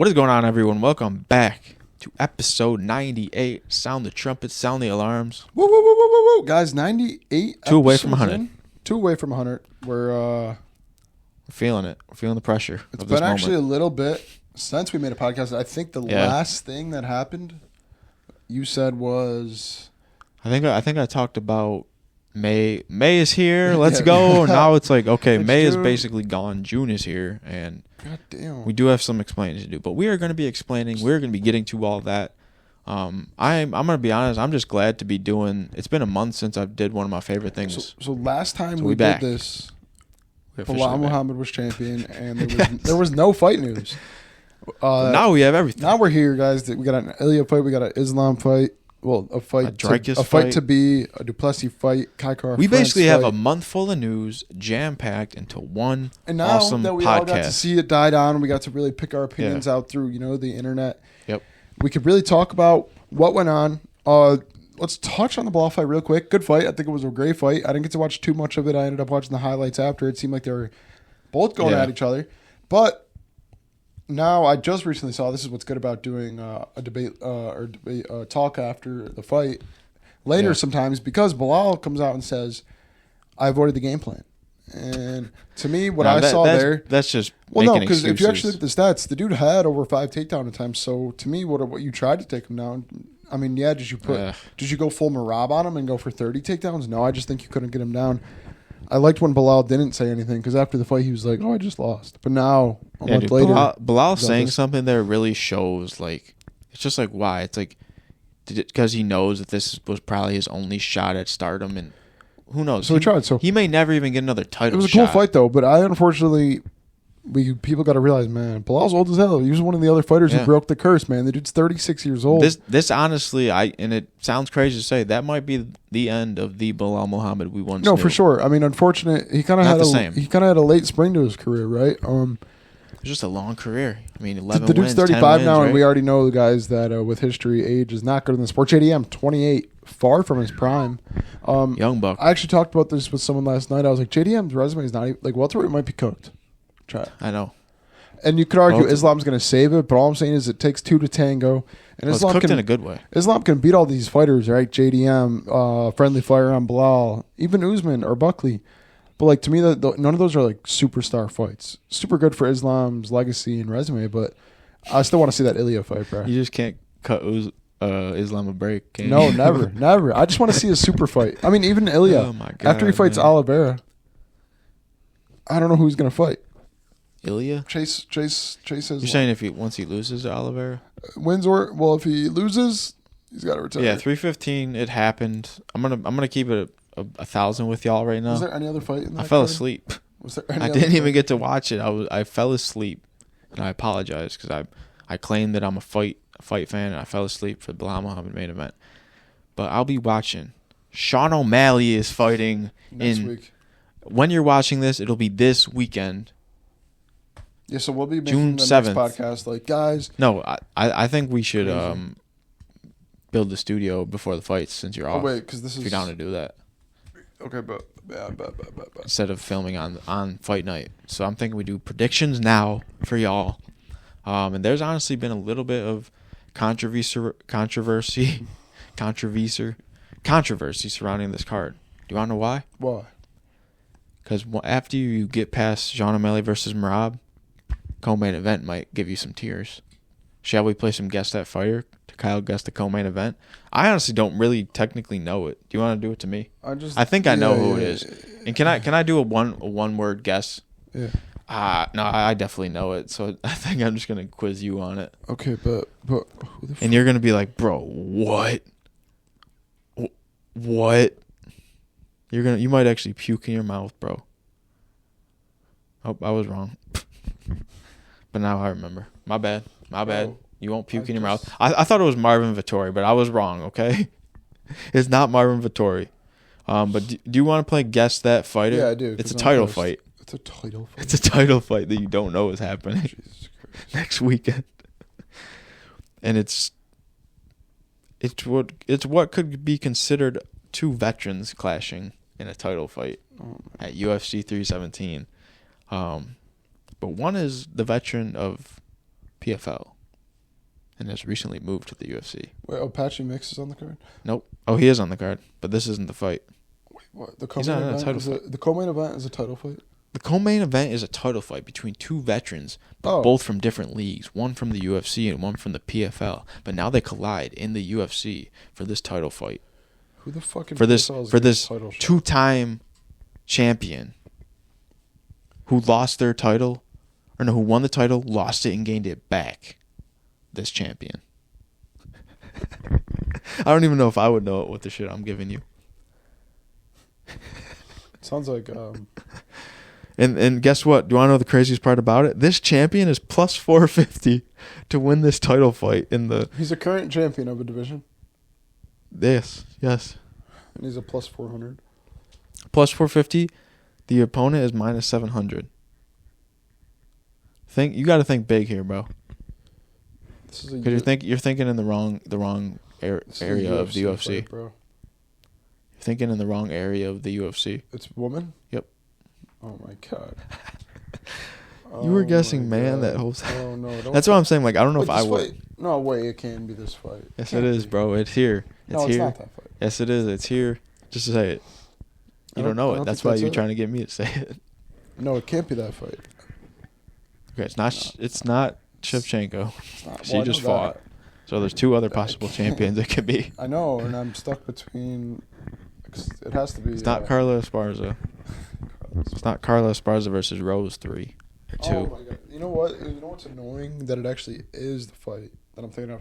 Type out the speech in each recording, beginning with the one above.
What is going on, everyone? Welcome back to episode 98. Sound the trumpets, sound the alarms. Woo, woo, woo, woo, woo, woo. Guys, 98 Two away from episodes 100. in. 2 away from 100. We're feeling it. We're feeling the pressure. It's been actually a little bit since we made a podcast. I think the last thing that happened, you said was... I think I talked about May. May is here. Let's go. Now it's like, okay, it's May June. Is basically gone. June is here. And God damn. We do have some explaining to do. But we are going to be explaining. We're going to be getting to all that. I'm going to be honest. I'm just glad to be doing... It's been a month since I did one of my favorite things. So last time we did this, Bilal Muhammad was champion, and there was no fight news. Now we have everything. Now we're here, guys. We got an Ilya fight. We got an Islam fight. Well, a fight to be, a Duplessis fight, Kaikar. We basically have a month full of news jam-packed into one and now awesome that we podcast. All got to see it die down, and we got to really pick our opinions out through, the internet. Yep. We could really talk about what went on. Let's touch on the Bilal fight real quick. Good fight. I think it was a great fight. I didn't get to watch too much of it. I ended up watching the highlights after. It seemed like they were both going at each other. But now I just recently saw, this is what's good about doing a debate or talk after the fight later sometimes, because Bilal comes out and says, I avoided the game plan. And to me, that's just because if you actually look at the stats, the dude had over 5 takedown attempts. So to me, what you tried to take him down, I mean, did you go full Merab on him and go for 30 takedowns? No, I just think you couldn't get him down. I liked when Bilal didn't say anything, because after the fight he was like, "Oh, I just lost." But now a month later, Bilal saying something there really shows, like, it's just like, why? It's like, because he knows that this was probably his only shot at stardom, and who knows? So he tried. So he may never even get another title. It was a cool fight though, but unfortunately. People got to realize, man, Bilal's old as hell. He was one of the other fighters who broke the curse, man. The dude's 36 years old. This honestly, and it sounds crazy to say, that might be the end of the Bilal Muhammad we once knew. No, for sure. I mean, unfortunate. He kind of had a late spring to his career, right? It's just a long career. I mean, 11 the dude's 35 wins, now, right? And we already know the guys that with history, age is not good in the sport. JDM, 28, far from his prime. Young buck. I actually talked about this with someone last night. I was like, JDM's resume is not even, like, welterweight might be cooked. Try it. I know. And you could argue Islam's going to save it, but all I'm saying is it takes 2 to tango. And Islam it's cooked in a good way. Islam can beat all these fighters, right? JDM, Friendly Fire on Bilal, even Usman or Buckley. But like, to me, none of those are like superstar fights. Super good for Islam's legacy and resume, but I still want to see that Ilya fight, bro. You just can't cut Islam a break, can No, you? never. I just want to see a super fight. I mean, even Ilya, oh my God, after he fights Oliveira, I don't know who he's going to fight. Ilya? Chase Islam. You're saying once he loses to Oliveira? Wins if he loses, he's got to retire. Yeah, 315. It happened. I'm gonna keep it 1,000 with y'all right now. Was there any other fight in that I fell card? asleep. Was there any I didn't even get to watch it. I fell asleep, and I apologize because I claimed that I'm a fight fan, and I fell asleep for the Bilal Muhammad main event. But I'll be watching. Sean O'Malley is fighting next week. When you're watching this, it'll be this weekend. Yeah, so we'll be making June the 7th. next podcast. Like, guys. No, I think we should build the studio before the fights, since you're off. Oh, wait, because this is... If you're down to do that. Okay, but instead of filming on fight night. So I'm thinking we do predictions now for y'all. And there's honestly been a little bit of controversy surrounding this card. Do you want to know why? Why? Because after you get past Sean O'Malley versus Merab, co-main event might give you some tears. Shall we play some Guess That Fighter to Kyle guess the co-main event? I honestly don't really technically know it. Do you want to do it to me? I think I know who it is. And can I do a one word guess? Yeah. No, I definitely know it. So I think I'm just gonna quiz you on it. Okay, but who the and you're gonna be like, bro, what? What? You might actually puke in your mouth, bro. Oh, I was wrong. But now I remember. My bad. Oh, You won't puke in your mouth. I thought it was Marvin Vettori, but I was wrong, okay? It's not Marvin Vettori. But do you want to play Guess That Fighter? Yeah, I do. It's a title fight. It's a title fight. It's a title fight that you don't know is happening Jesus Christ. next weekend. And it's what could be considered 2 veterans clashing in a title fight at UFC 317. But one is the veteran of PFL, and has recently moved to the UFC. Wait, Apache Mix is on the card? Nope. Oh, he is on the card, but this isn't the fight. Wait, what? The He's not in a title fight. The co-main event is a title fight? The co-main event is a title fight between two veterans, but both from different leagues, one from the UFC and one from the PFL. But now they collide in the UFC for this title fight. Who the fuck for this two-time champion who lost their title, or no, who won the title, lost it, and gained it back. This champion. I don't even know if I would know it with the shit I'm giving you. Sounds like And guess what? Do you want to know the craziest part about it? This champion is plus 450 to win this title fight in the... He's a current champion of a division. Yes. And he's a plus 400. Plus 450. The opponent is minus 700. You got to think big here, bro. Because you're thinking in the wrong area of the UFC. Fight, bro. You're thinking in the wrong area of the UFC. It's woman? Yep. Oh my god. You were guessing, man, that whole time. Oh no. That's what I'm saying. Like, I don't know if I would. No way, it can be this fight. Yes, it is, bro. It's here. It's not that fight. Yes, it is. It's here. Just to say it. You don't know it. That's why you're trying to get me to say it. No, it can't be that fight. Okay, it's not. No. It's not Shevchenko. She just fought. So there's two other possible champions it could be. I know, and I'm stuck between. It has to be. It's not Carla Esparza. It's not Carla Esparza versus Rose 3 or 2. Oh my god! You know what? You know what's annoying? That it actually is the fight that I'm thinking of.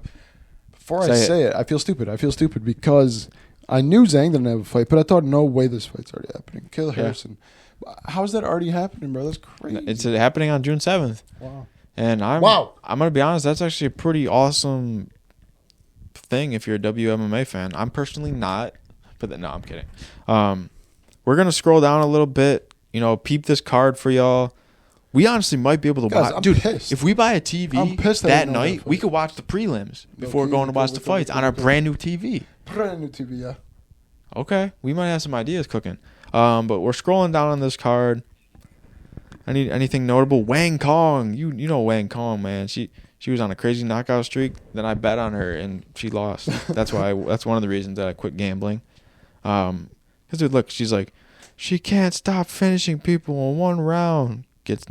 Before I say it, I feel stupid. I feel stupid because I knew Zhang didn't have a fight, but I thought, no way, this fight's already happening. Kill Harrison. How's that already happening, bro? That's crazy. It's happening on June 7th. Wow. And I'm gonna be honest. That's actually a pretty awesome thing if you're a WMMA fan. I'm personally not, but no, I'm kidding. We're gonna scroll down a little bit. Peep this card for y'all. We honestly might be able to watch. Dude, pissed. If we buy a TV that night, we could watch the prelims before going to watch the fights on our brand new TV. Brand new TV, yeah. Okay, we might have some ideas cooking. But we're scrolling down on this card. Anything notable? Wang Kong. You know Wang Kong, man. She was on a crazy knockout streak. Then I bet on her and she lost. That's one of the reasons that I quit gambling. Cause dude, look, she's like, she can't stop finishing people in one round. Gets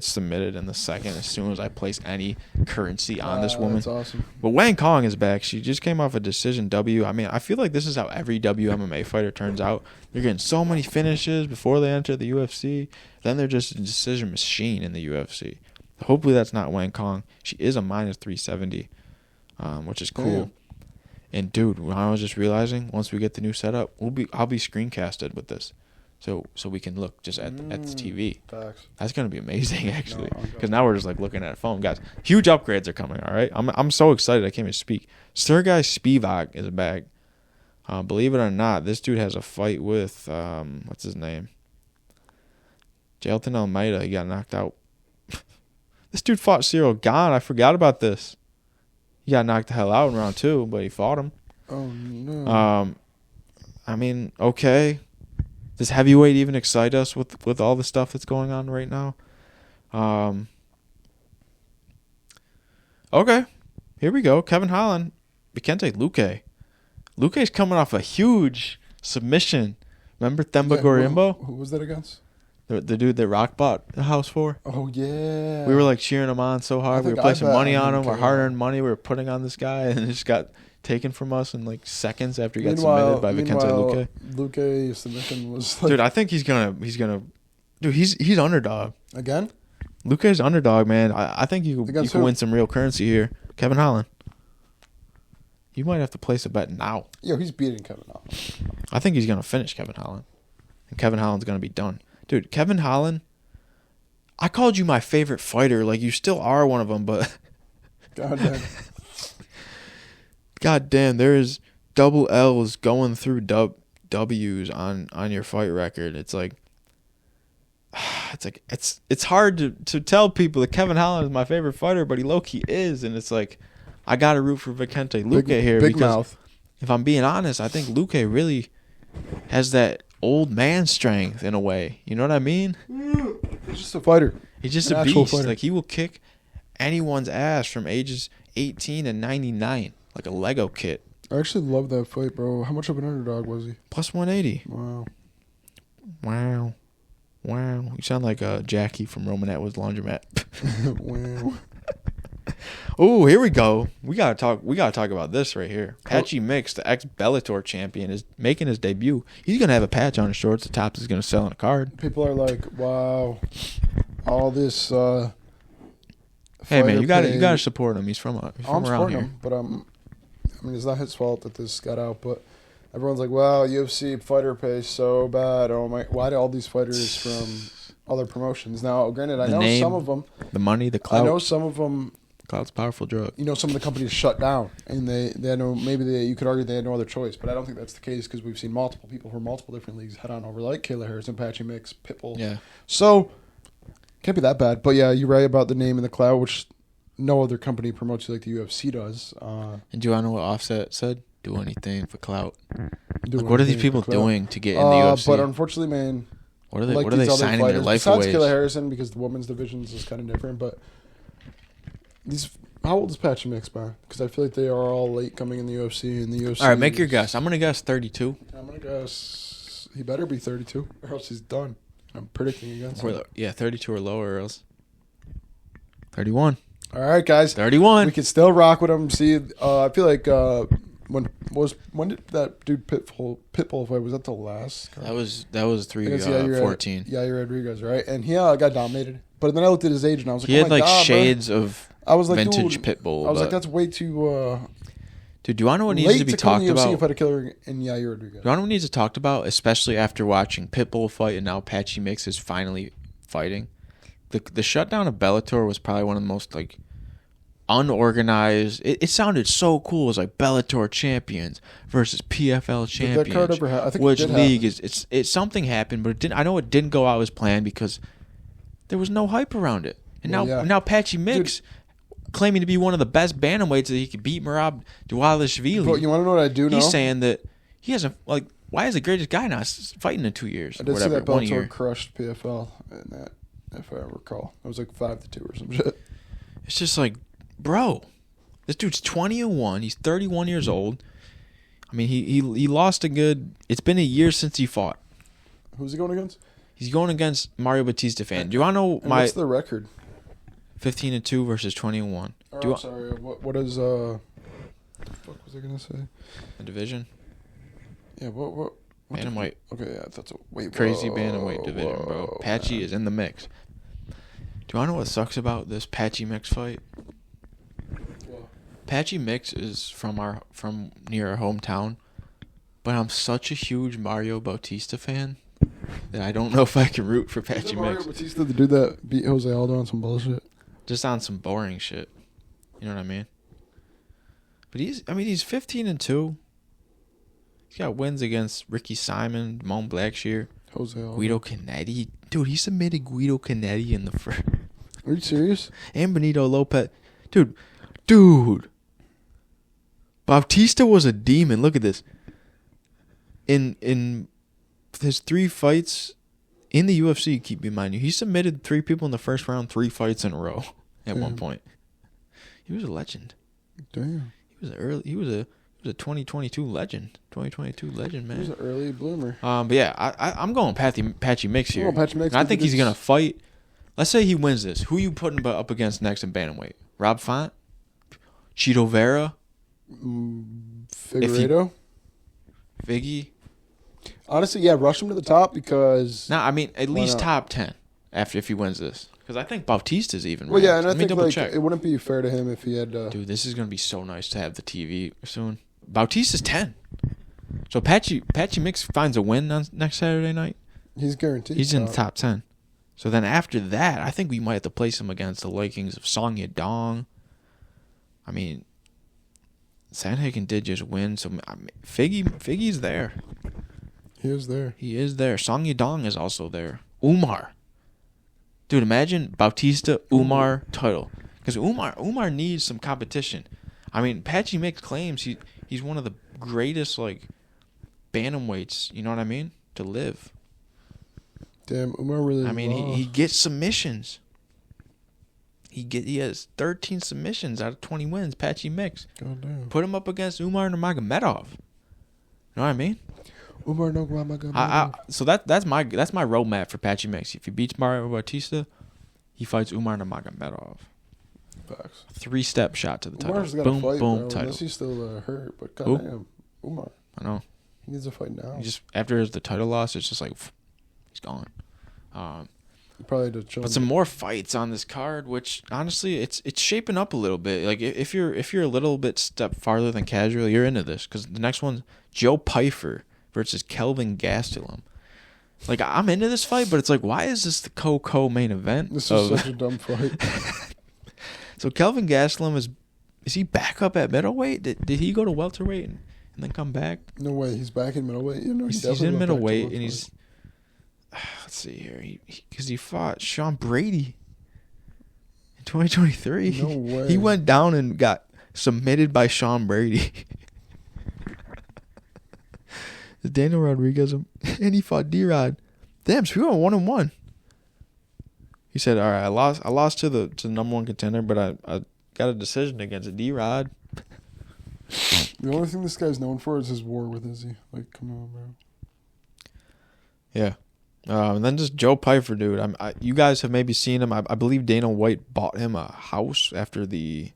submitted in the second as soon as I place any currency on this woman. That's awesome. But Wang Kong is back. She just came off a decision W. I mean, I feel like this is how every WMMA fighter turns out. They're getting so many finishes before they enter the UFC. Then they're just a decision machine in the UFC. Hopefully that's not Wang Kong. She is a minus 370, which is cool. And dude, I was just realizing once we get the new setup, I'll be screencasted with this. So we can look just at the TV. Facts. That's gonna be amazing, actually, because now we're just like looking at a phone, guys. Huge upgrades are coming. All right, I'm so excited. I can't even speak. Sergey Spivak is back. Believe it or not, this dude has a fight with what's his name? Jailton Almeida. He got knocked out. This dude fought Cyril Gane. I forgot about this. He got knocked the hell out in round 2, but he fought him. Oh no. I mean, okay. Does heavyweight even excite us with all the stuff that's going on right now? Okay. Here we go. Kevin Holland. Vicente Luque. Luque's coming off a huge submission. Remember Themba Gorimbo? Who was that against? The dude that Rock bought the house for? Oh, yeah. We were like cheering him on so hard. We were placing money on him. Our hard-earned money we were putting on this guy, and it just got taken from us in like seconds after he got submitted by Vicente Luque. Luque's submission was like... Dude, I think he's gonna dude, he's underdog. Again? Luque's underdog, man. I think you can win some real currency here. Kevin Holland. You might have to place a bet now. Yo, he's beating Kevin Holland. I think he's gonna finish Kevin Holland. And Kevin Holland's gonna be done. Dude, Kevin Holland, I called you my favorite fighter. Like, you still are one of them, but... God damn, there is double L's going through W's on your fight record. It's like... It's hard to tell people that Kevin Holland is my favorite fighter, but he low-key is. And it's like, I got to root for Vicente Luque here. Big mouth. If I'm being honest, I think Luque really has that old man strength in a way. You know what I mean? He's just a fighter. He's just a beast. Fighter. Like, he will kick anyone's ass from ages 18 to 99 like a Lego kit. I actually love that fight, bro. How much of an underdog was he? Plus 180. Wow. Wow. You sound like Jackie from Roman Atwood's Laundromat. Wow. Oh, here we go. We gotta talk about this right here. Patchy Mix, the ex-Bellator champion, is making his debut. He's gonna have a patch on his shorts. The Tops is gonna sell on a card. People are like, wow, all this. Hey man, you gotta support him. He's from I'm around supporting here. him, but I mean, it's not his fault that this got out. But everyone's like, wow, UFC fighter pay so bad. Oh my, why do all these fighters from other promotions? Now, granted, I know some of them. The money, the clout. I know some of them. Clout's a powerful drug. You know, some of the companies shut down, and they had no. Maybe you could argue they had no other choice, but I don't think that's the case because we've seen multiple people from multiple different leagues head on over, like Kayla Harrison, Patchy Mix, Pitbull. Yeah. So can't be that bad, but yeah, you're right about the name and the clout, which no other company promotes you like the UFC does. And do I know what Offset said? Do anything for clout. Like, what are these people doing to get in the UFC? But unfortunately, man, what are they? like What are they signing their life away? Besides Kayla Harrison, because the women's divisions is kind of different, but. How old is Patchy Mix, man? Because I feel like they are all late coming in the UFC, and the UFC. All right, make your guess. I'm gonna guess 32. I'm gonna guess he better be 32, or else he's done. I'm predicting against him. Yeah, 32 or lower, or else 31. All right, guys. 31. We can still rock with him. See, I feel like when did that dude Pitbull fight? Was that the last card? That was 14. Yair Rodriguez, right? And he got dominated. But then I looked at his age and I was like, he had like shades of vintage Pitbull. I was like, that's way too. Dude, do you want to know what needs to be talked about? If I had a killer in Yair Rodriguez. Do you want to know what needs to be talked about, especially after watching Pitbull fight and now Patchy Mix is finally fighting? The shutdown of Bellator was probably one of the most like unorganized. It sounded so cool. It was like Bellator champions versus PFL champions. Did that card ever happen? I think which it did league happen. it's something happened, but it didn't. I know it didn't go out as planned because there was no hype around it. And now Patchy Mix claiming to be one of the best bantamweights that he could beat Merab Dvalishvili. But you want to know what I do know? He's saying that he hasn't like. Why is the greatest guy not fighting in 2 years? I did see that 1 year. Bellator crushed PFL in that, if I recall. It was like 5-2 or some shit. It's just like, bro, this dude's 20-1. He's 31 years old. I mean, he lost a good. It's been a year since he fought. Who's he going against? He's going against Mario Batista fan. Do you want to know what's the record? 15-2 versus 20-1. I'm sorry. What is what the fuck was I gonna say? The division. Yeah. What Bantamweight. Okay. Yeah. That's a crazy bantamweight division, bro. Patchy is in the mix. Do you want to know what sucks about this Patchy Mix fight? What? Patchy Mix is from near our hometown, but I'm such a huge Mario Bautista fan that I don't know if I can root for Patchy Mix. Mario Batista, the dude that beat Jose Aldo on some bullshit. Just on some boring shit. You know what I mean? But he's 15-2. He's got wins against Ricky Simon, Moan Blackshear, Jose Aldo. Guido Canetti. Dude, he submitted Guido Canetti in the first. Are you serious? And Benito Lopez. Dude. Bautista was a demon. Look at this. In his 3 fights in the UFC, keep in mind, he submitted 3 people in the first round, 3 fights in a row at one point. He was a legend. Damn. He was a 2022 legend. 2022 legend, man. He was an early bloomer. But yeah, I'm going Patchy Mix here. Patchy Mix. And I think he's gonna fight. Let's say he wins this. Who you putting up against next in bantamweight? Rob Font, Cheeto Vera, Figueiredo, Figgy. Honestly, yeah, rush him to the top because. No, I mean at least top 10 if he wins this. Because I think Bautista's even. Well, yeah, and Let I me think double check. it wouldn't be fair to him if he had. Dude, this is gonna be so nice to have the TV soon. Bautista's 10. So Patchy Mix finds a win on next Saturday night. He's guaranteed. He's in the top 10. So then after that, I think we might have to place him against the Vikings of Song Yadong. I mean, Sandhagen did just win, so Figgy's there. He is there. He is there. Song Yadong is also there. Umar. Dude, imagine Bautista, Umar, title. Because Umar needs some competition. I mean, Patchy Mix claims he's one of the greatest, like, bantamweights, you know what I mean, to live. Damn, Umar really. I mean, he gets submissions. He has 13 submissions out of 20 wins. Patchy mix. God damn. Put him up against Umar Nurmagomedov. You know what I mean? Umar Nurmagomedov. So that's my roadmap for Patchy mix. If he beats Mario Bautista, he fights Umar Nurmagomedov. Facts. 3-step shot to the title. Umar's got Boom, to fight, boom, bro, title. unless he's still hurt. But Who? goddamn, Umar. I know. He needs a fight now. He just after the title loss, it's just like he's gone. Probably to chill. But some more fights on this card, which honestly, it's shaping up a little bit. Like if you're a little bit step farther than casual, you're into this because the next one's Joe Pyfer versus Kelvin Gastelum. Like I'm into this fight, but it's like, why is this the co-main event? This is such a dumb fight. So Kelvin Gastelum is he back up at middleweight? Did he go to welterweight and then come back? No way, he's back in middleweight. You know, He's in middleweight and he's. Let's see here, because he fought Sean Brady in 2023. No way. He went down and got submitted by Sean Brady. Daniel Rodriguez, and he fought D-Rod. Damn, so he went 1-1. He said, "All right, I lost to the number one contender, but I got a decision against D-Rod." The only thing this guy's known for is his war with Izzy. Like, come on, bro. Yeah. And then just Joe Pyfer, dude. You guys have maybe seen him. I believe Dana White bought him a house after the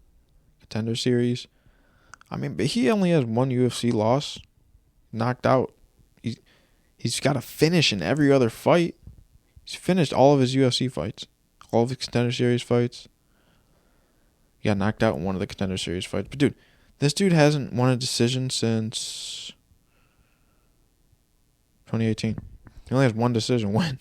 Contender Series. I mean, but he only has one UFC loss. Knocked out. He's got a finish in every other fight. He's finished all of his UFC fights. All of his Contender Series fights. He got knocked out in one of the Contender Series fights. But, dude, this dude hasn't won a decision since 2018. He only has one decision win.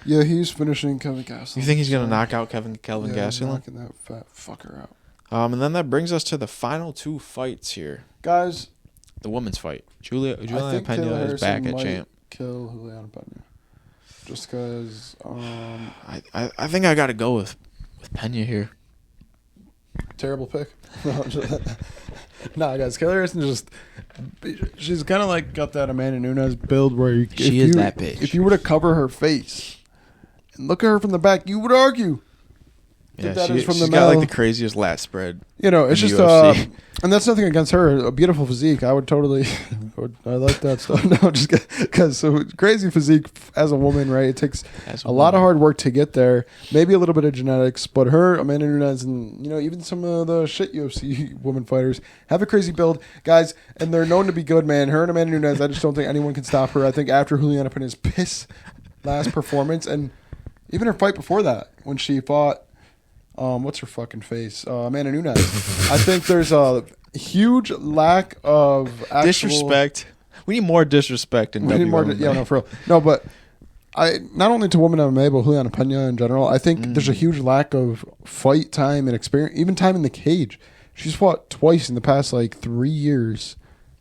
Yeah, he's finishing Kevin Gastelum. You think he's going to knock out Kelvin Gastelum? Gastelum? Knocking that fat fucker out. And then that brings us to the final two fights here. Guys. The women's fight. Juliana Pena Pena is back at champ. Kill Juliana Pena. Just because... I think I got to go with Pena here. Terrible pick. Nah, guys, Kayla Harrison she's kind of like got that Amanda Nunes build where she is that bitch. If you were to cover her face and look at her from the back, you would argue Yeah, that is from she's the got middle. like the craziest lat spread. You know, it's in just UFC. And that's nothing against her. A beautiful physique. I would totally. I like that stuff. No, just because so crazy physique as a woman, right? It takes a lot of hard work to get there. Maybe a little bit of genetics, but her, Amanda Nunes, and even some of the shit UFC women fighters have a crazy build, guys, and they're known to be good, man. Her and Amanda Nunes, I just don't think anyone can stop her. I think after Juliana Pena's piss last performance, and even her fight before that when she fought. What's her fucking face? Amanda Nunes. I think there's a huge lack of actual disrespect. We need more disrespect in WWE. Yeah, no, for real. No, but not only to women MMA, but Juliana Pena in general. I think there's a huge lack of fight time and experience, even time in the cage. She's fought twice in the past 3 years.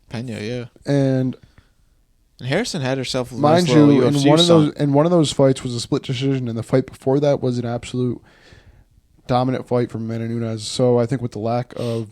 Pena, yeah. And Harrison had herself a mind nice you, UFC in one of those fights was a split decision, and the fight before that was an absolute dominant fight from Amanda Nunes. So I think with the lack of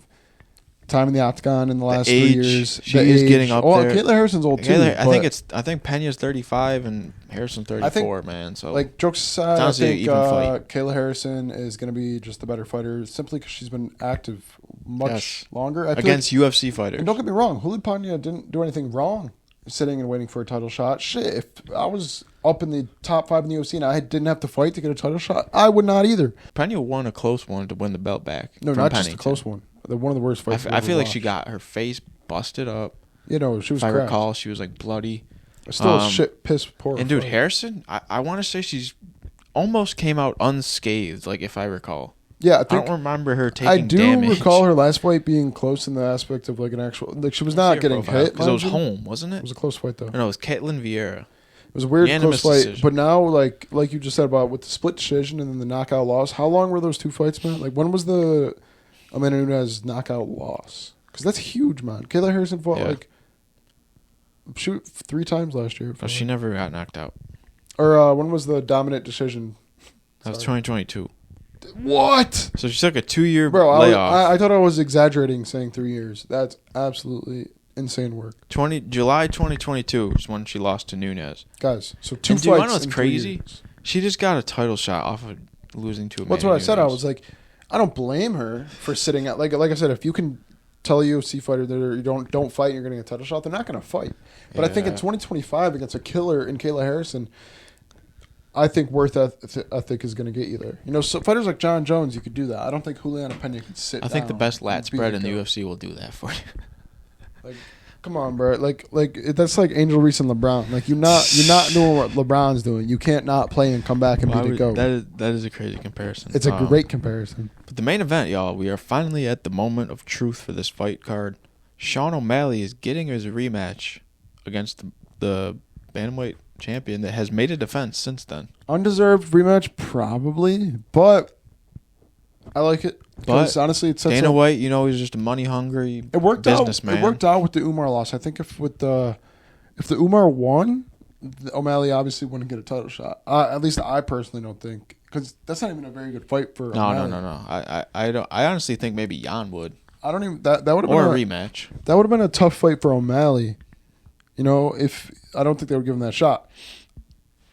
time in the octagon in the last 3 years, she is getting up there. Caitlin Harrison's old too. I think Pena's 35 and Harrison's 34, man. So jokes aside, I think even fight. Kayla Harrison is going to be just the better fighter simply because she's been active much longer against UFC fighters. And don't get me wrong, Juliana Pena didn't do anything wrong. Sitting and waiting for a title shot. Shit, if I was up in the top 5 in the UFC and I didn't have to fight to get a title shot, I would not either. Pena won a close one to win the belt back. No, not just a close one. One of the worst fights. I feel like she got her face busted up. She was. If I recall, she was bloody. Still shit, piss poor. And dude, Harrison, I want to say she's almost came out unscathed. If I recall. Yeah, I don't remember her taking damage. I do recall her last fight being close in the aspect of an actual. She was not getting hit because it was home, wasn't it? It was a close fight though. No, it was Caitlin Vieira. It was a weird Unanimous close fight, decision. but now like you just said about with the split decision and then the knockout loss. How long were those two fights, man? When was the Amanda Nunes knockout loss? Because that's huge, man. Kayla Harrison fought 3 times last year. Oh, she never got knocked out. Or when was the dominant decision? That was 2022. What? So she took a 2-year layoff. I thought I was exaggerating saying 3 years. That's absolutely insane work. July 2022 is when she lost to Nunes. Guys, so 2 fights. Do you know what's crazy? She just got a title shot off of losing to Amanda That's what I said. Nunes. I was like, I don't blame her for sitting out. Like I said, if you can tell a UFC fighter that you don't fight, and you're going to get a title shot, they're not going to fight. But I think in 2025 against a killer in Kayla Harrison, I think worth ethic is going to get you there. You know, so fighters like John Jones, you could do that. I don't think Juliana Pena could sit down. I think the best lat spread in the UFC will do that for you. Like, come on, bro. Like that's like Angel Reese and LeBron. Like you're not doing what LeBron's doing. You can't not play and come back and be the GOAT. That is a crazy comparison. It's a great comparison. But the main event, y'all, we are finally at the moment of truth for this fight card. Sean O'Malley is getting his rematch against the bantamweight champion that has made a defense since then. Undeserved rematch, probably, but I like it. Because honestly, it sets Dana up, White, you know, he's just a money-hungry businessman. It worked out with the Umar loss. I think if the Umar won, O'Malley obviously wouldn't get a title shot. At least I personally don't think, because that's not even a very good fight for O'Malley. No. I don't. I honestly think maybe Jan would. I don't even that would have been a rematch. That would have been a tough fight for O'Malley. You know, if I don't think they would give him that shot.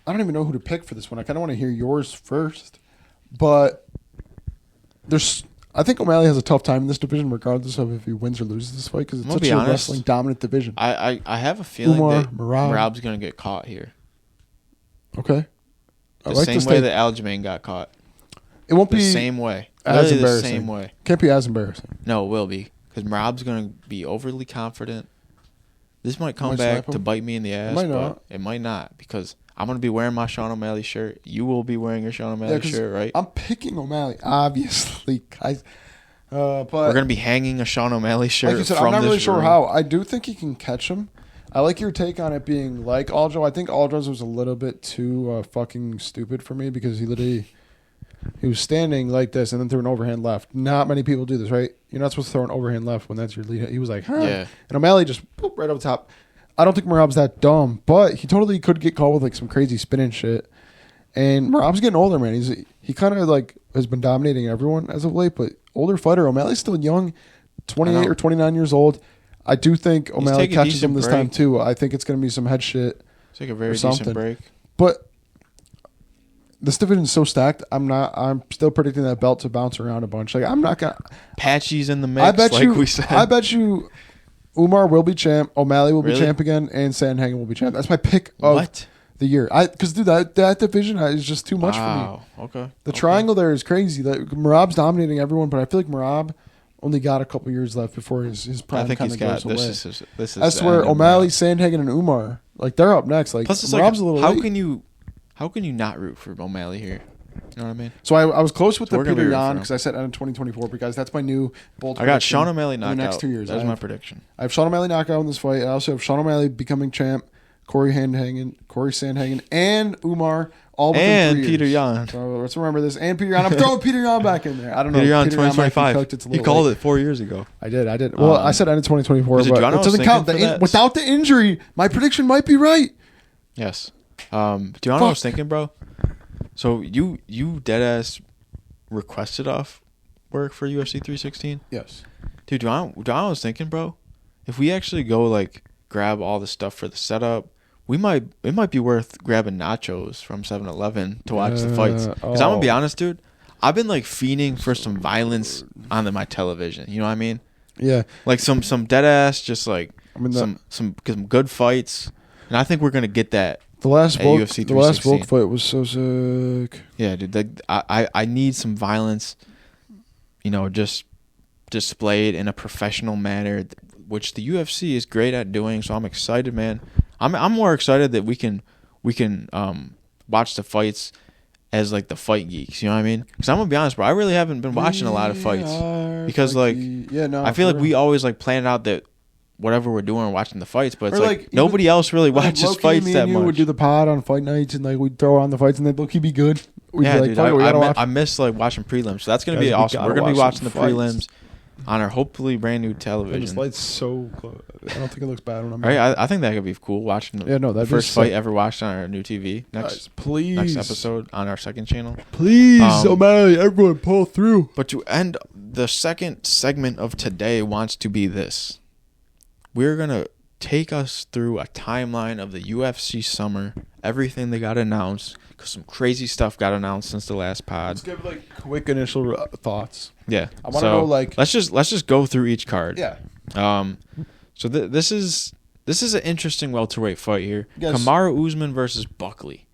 I don't even know who to pick for this one. I kind of want to hear yours first, but I think O'Malley has a tough time in this division, regardless of if he wins or loses this fight, because it's such a wrestling dominant division. I have a feeling that Merab. Merab's going to get caught here. Okay. The same way that Aljamain got caught. It won't be the same way. As embarrassing. embarrassing. The same way. Can't be as embarrassing. No, it will be, because Merab's going to be overly confident. This might come back to bite me in the ass, but it might not, because I'm going to be wearing my Sean O'Malley shirt. You will be wearing your Sean O'Malley shirt, right? I'm picking O'Malley, obviously, guys. But we're going to be hanging a Sean O'Malley shirt. Like you said, from I'm not really this sure room. how. I do think he can catch him. I like your take on it being like Aljo. I think Aljo's was a little bit too fucking stupid for me, because he was standing like this and then threw an overhand left. Not many people do this, right? You're not supposed to throw an overhand left when that's your lead. He was like, huh. Yeah. And O'Malley just boop, right over the top. I don't think Merab's that dumb, but he totally could get caught with like some crazy spinning shit. And Merab's getting older, man. He kind of like has been dominating everyone as of late, but older fighter. O'Malley's still young, 28 or 29 years old. I do think O'Malley catches him this time too. I think it's going to be some head shit. Take a very decent break. But this division's so stacked. I'm still predicting that belt to bounce around a bunch. Like I'm not gonna. Patchy's in the mix. We said. I bet you. Umar will be champ. O'Malley will be champ again, and Sandhagen will be champ. That's my pick of the year. Because dude, that division is just too much for me. Okay. The triangle there is crazy. Merab's dominating everyone, but I feel like Merab only got a couple years left before his prime kind of goes away. This is I swear, O'Malley, Sandhagen, and Umar, like they're up next. Like plus, it's Merab's like, a little late. How can you not root for O'Malley here? You know what I mean? So I was close with the Peter Yan, because I said end of 2024, because that's my new bold prediction. I got Sean O'Malley knockout in the next 2 years. That's my prediction. I have Sean O'Malley knockout in this fight. I also have Sean O'Malley becoming champ, Corey Sandhagen, and Umar all within 3 years. Peter Yan. So let's remember this. And Peter Yan. I'm throwing Peter Yan back in there. I don't know. Peter Yan 2025. You called it 4 years ago. I did. Well, I said end of 2024, but it doesn't count. Without the injury, my prediction might be right. Yes. Do you know what I was thinking, bro? So you deadass requested off work for UFC 316? Yes. Dude, do you know what I was thinking, bro? If we actually go like grab all the stuff for the setup, it might be worth grabbing nachos from 7-Eleven to watch the fights. Because I'm gonna be honest, dude, I've been like fiending for some violence on my television. You know what I mean? Yeah. Like some deadass, just like some good fights, and I think we're gonna get that. The last Volk fight was so sick. Yeah, dude. I need some violence, you know, just displayed in a professional manner, which the UFC is great at doing. So I'm excited, man. I'm more excited that we can watch the fights as like the fight geeks. You know what I mean? Because I'm gonna be honest, bro. I really haven't been watching a lot of fights because like I feel like we always like plan out that whatever we're doing, we're watching the fights, but it's like nobody else really watches fights that much. Would do the pod on fight nights, and like we'd throw on the fights, and they'd look, he'd be good. Dude, I miss like watching prelims, so that's gonna be awesome. We're gonna be watching the prelims on our hopefully brand new television. This fight's so close. I don't think it looks bad when I'm right. I think that could be cool watching. The first fight ever watched on our new TV. Next episode on our second channel. Please, O'Malley, everyone pull through. But to end the second segment of today wants to be this. We're going to take us through a timeline of the UFC summer, everything they got announced, because some crazy stuff got announced since the last pod. Let's give like quick initial thoughts. Yeah, I want to know like let's just go through each card. Yeah. So this is an interesting welterweight fight here. Yes. Kamaru Usman versus Buckley.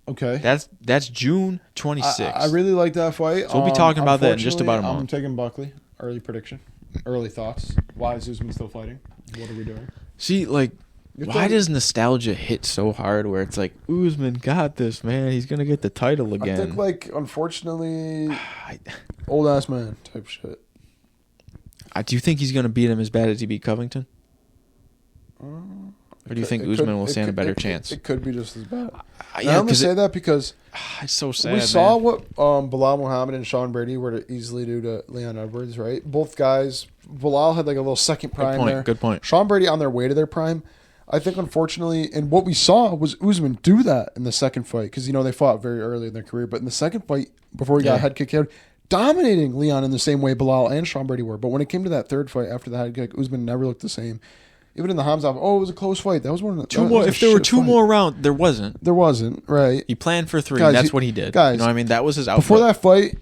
Okay. That's June 26th. I really like that fight. So we'll be talking about that in just about a month. I'm taking Buckley. Early prediction. Early thoughts. Why is Usman still fighting? What are we doing? See, like, why does nostalgia hit so hard where it's like, Usman got this, man. He's going to get the title again. I think, like, unfortunately, old-ass man type shit. Do you think he's going to beat him as bad as he beat Covington? Or do you think Usman will stand a better chance? It could be just as bad. I'm Yeah, going to say that because it's so sad, we saw what Bilal Muhammad and Sean Brady were to easily do to Leon Edwards, right? Both guys, Bilal had like a little second prime there. Good point. Sean Brady on their way to their prime. I think, unfortunately, and what we saw was Usman do that in the second fight because, you know, they fought very early in their career. But in the second fight, before he got head kicked out, dominating Leon in the same way Bilal and Sean Brady were. But when it came to that third fight after the head kick, Usman never looked the same. Even in the Hamza, it was a close fight. That was one of the two more. If there were two more rounds, there wasn't. There wasn't, right? He planned for 3. Guys, that's what he did. Guys, you know what I mean? That was his output. Before that fight,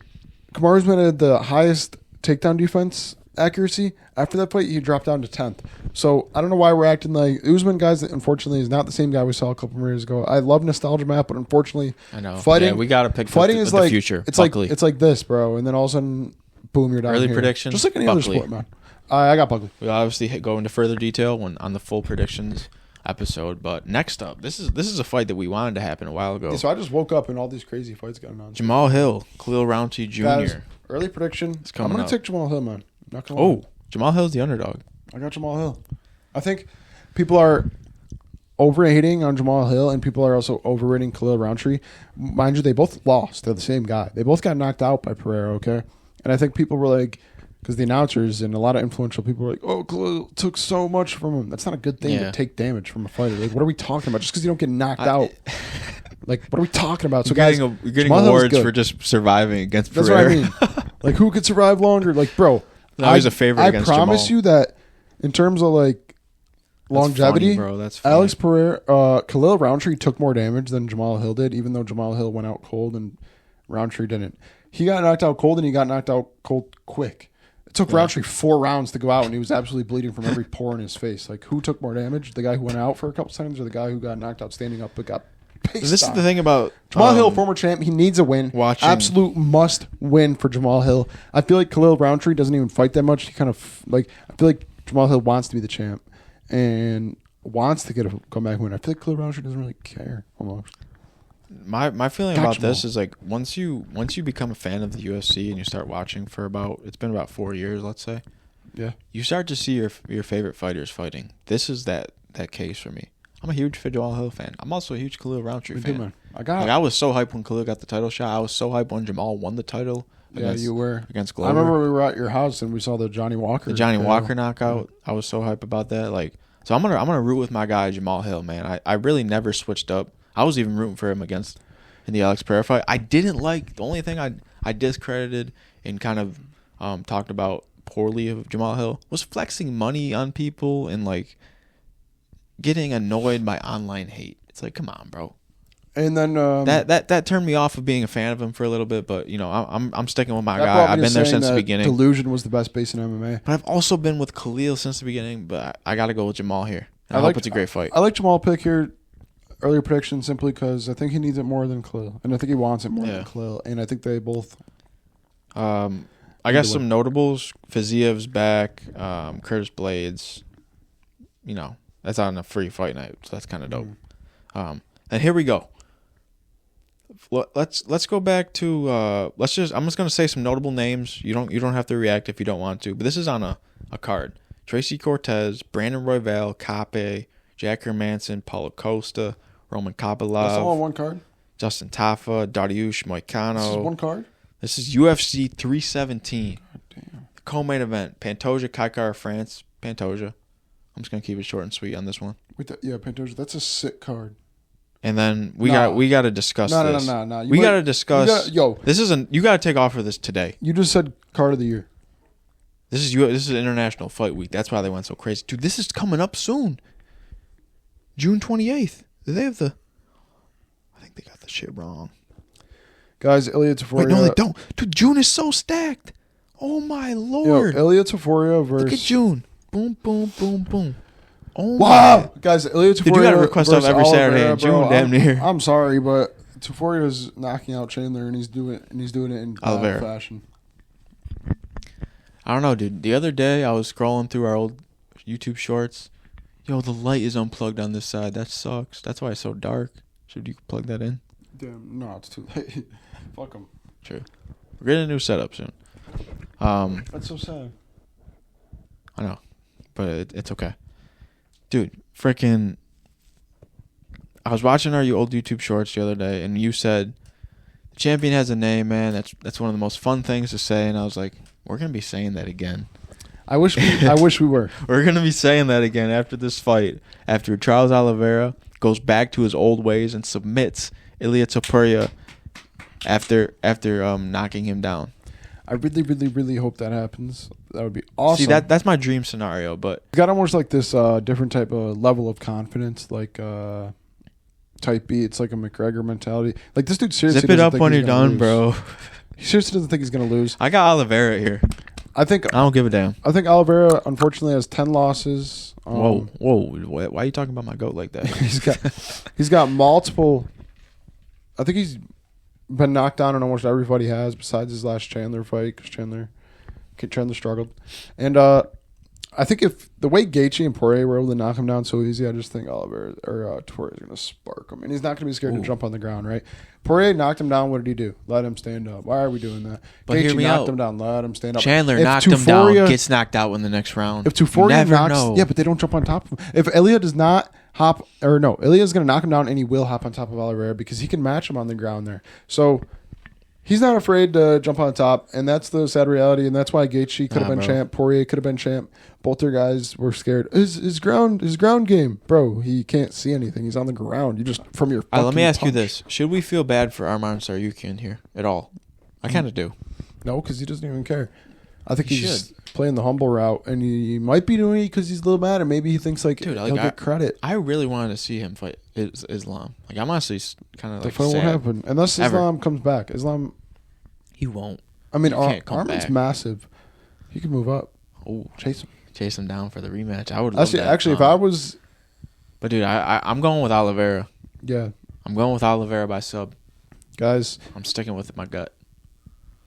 Kamaru Usman had the highest takedown defense accuracy. After that fight, he dropped down to 10th. So I don't know why we're acting like Usman, guys. That unfortunately is not the same guy we saw a couple of years ago. I love nostalgia map, but unfortunately, I know fighting. We got to pick fighting the, is the like future. It's Buckley. like this, bro. And then all of a sudden, boom, you're down Early here. prediction. Just like any Buckley. other sport, man. I got Buckley. We'll obviously go into further detail on the full predictions episode. But next up, this is a fight that we wanted to happen a while ago. Yeah, so I just woke up and all these crazy fights got announced. Jamal Hill, Khalil Rountree Jr. Guys, early prediction. I'm going to take Jamal Hill, man. Not gonna lie. Jamal Hill's the underdog. I got Jamal Hill. I think people are overhating on Jamal Hill and people are also overrating Khalil Rountree. Mind you, they both lost. They're the same guy. They both got knocked out by Pereira, okay? And I think people were like, because the announcers and a lot of influential people were like, oh, Khalil took so much from him. That's not a good thing to take damage from a fighter. Like, what are we talking about? Just because you don't get knocked out. Like, what are we talking about? So, guys, you're getting awards for just surviving against Pereira. That's what I mean. Like, who could survive longer? Like, bro. No, he's a favorite against Jamal. I promise you that in terms of, like, longevity, funny, bro. That's funny. Alex Pereira, Khalil Rountree took more damage than Jamal Hill did, even though Jamal Hill went out cold and Rountree didn't. He got knocked out cold and he got knocked out cold quick. It took Rountree 4 rounds to go out and he was absolutely bleeding from every pore in his face. Like, who took more damage? The guy who went out for a couple times or the guy who got knocked out standing up but got paced This on? is the thing about Jamal Hill, former champ, he needs a win. Absolute must win for Jamal Hill. I feel like Khalil Rountree doesn't even fight that much. He kind of, like, I feel like Jamal Hill wants to be the champ and wants to get a comeback win. I feel like Khalil Rountree doesn't really care almost. My feeling about this is like once you become a fan of the UFC and you start watching for it's been about 4 years, let's say. Yeah. You start to see your favorite fighters fighting. This is that case for me. I'm a huge Jamal Hill fan. I'm also a huge Khalil Rountree fan. Man. I was so hyped when Khalil got the title shot. I was so hyped when Jamal won the title. You were against Glover. I remember we were at your house and we saw the Johnny Walker. Walker knockout. I was so hyped about that. Like, so I'm gonna root with my guy Jamal Hill, man. I really never switched up. I was even rooting for him in the Alex Pereira fight. I didn't like the only thing I discredited and kind of talked about poorly of Jamal Hill was flexing money on people and like getting annoyed by online hate. It's like, come on, bro. And then that turned me off of being a fan of him for a little bit, but you know I'm sticking with my guy. I've been there since the beginning. Delusion was the best base in MMA, but I've also been with Khalil since the beginning. But I got to go with Jamal here. I hope it's a great fight. I like Jamal pick here. Earlier prediction simply because I think he needs it more than Khalil, and I think he wants it more than Khalil, and I think they both. I guess some notables: Fiziev's back, Curtis Blades. You know that's on a free fight night, so that's kind of dope. And here we go. Let's go back to I'm just gonna say some notable names. You don't have to react if you don't want to, but this is on a card. Tracy Cortez, Brandon Royval, Cape, Jack Hermanson, Paulo Costa, Roman Kopylov. That's all on one card. Justin Tafa, Dariush Moicano. This is one card. This is UFC 317. God damn. The co-main event: Pantoja, Kaikara, France. Pantoja. I'm just gonna keep it short and sweet on this one. Pantoja. That's a sick card. And then we got to discuss this. No. We got to discuss. You got to take off for this today. You just said card of the year. This is International Fight Week. That's why they went so crazy. Dude, this is coming up soon. June 28th. Do they have the... I think they got the shit wrong. Guys, Ilya Taforia... Wait, no, they don't. Dude, June is so stacked. Oh, my Lord. Yo, Ilya Taforia versus... Look at June. Boom, boom, boom, boom. Oh, wow. Guys, Ilya Taforia... Dude, you got to request off every Saturday in June, bro. damn near. I'm sorry, but Taforia is knocking out Chandler, and he's doing it in Oliveira fashion. I don't know, dude. The other day, I was scrolling through our old YouTube shorts. Yo, the light is unplugged on this side. That sucks. That's why it's so dark. Should you plug that in? Damn, no, it's too late. Fuck them. True. We're getting a new setup soon. That's so sad. I know, but it's okay. Dude, freaking... I was watching our old YouTube shorts the other day, and you said, the champion has a name, man. That's one of the most fun things to say. And I was like, we're going to be saying that again. I wish we were. We're going to be saying that again after this fight. After Charles Oliveira goes back to his old ways and submits Ilya Topuria after knocking him down. I really, really, really hope that happens. That would be awesome. See, that's my dream scenario, but... You got almost like this different type of level of confidence, like type B. It's like a McGregor mentality. Like, this dude seriously zip it doesn't up think when he's you're gonna done, lose. bro. He seriously doesn't think he's going to lose. I got Oliveira here. I don't give a damn. I think Oliveira, unfortunately, has 10 losses. Whoa. Why are you talking about my GOAT like that? he's got multiple... I think he's been knocked down in almost every fight he has, besides his last Chandler fight, because Chandler struggled. And I think if the way Gaethje and Poirier were able to knock him down so easy, I just think Oliveira or Topuria is going to spark him, and he's not going to be scared to jump on the ground, right? Poirier knocked him down. What did he do? Let him stand up. Why are we doing that? But Gaethje knocked him down. Let him stand up. Chandler knocked him down, gets knocked out in the next round. If Topuria knocks, yeah, but they don't jump on top of him. If Ilya does not Ilya's going to knock him down, and he will hop on top of Oliveira because he can match him on the ground there. So he's not afraid to jump on top, and that's the sad reality, and that's why Gaethje could have been champ, Poirier could have been champ. Both their guys were scared. His ground game, bro. He can't see anything. He's on the ground. You just from your. Let me ask you this: should we feel bad for Arman Tsarukyan here at all? I kind of do. No, because he doesn't even care. I think he's playing the humble route, and he might be doing it because he's a little mad, and maybe he thinks he'll get credit. I really wanted to see him fight Islam. Like, I'm honestly kind of like the fight won't happen unless Islam comes back. Islam, he won't. I mean, Arman's massive. He can move up. Oh, chase him down for the rematch. I would love that. Actually, if I was, but dude, I'm going with Oliveira. Yeah, I'm going with Oliveira by sub. Guys, I'm sticking with my gut.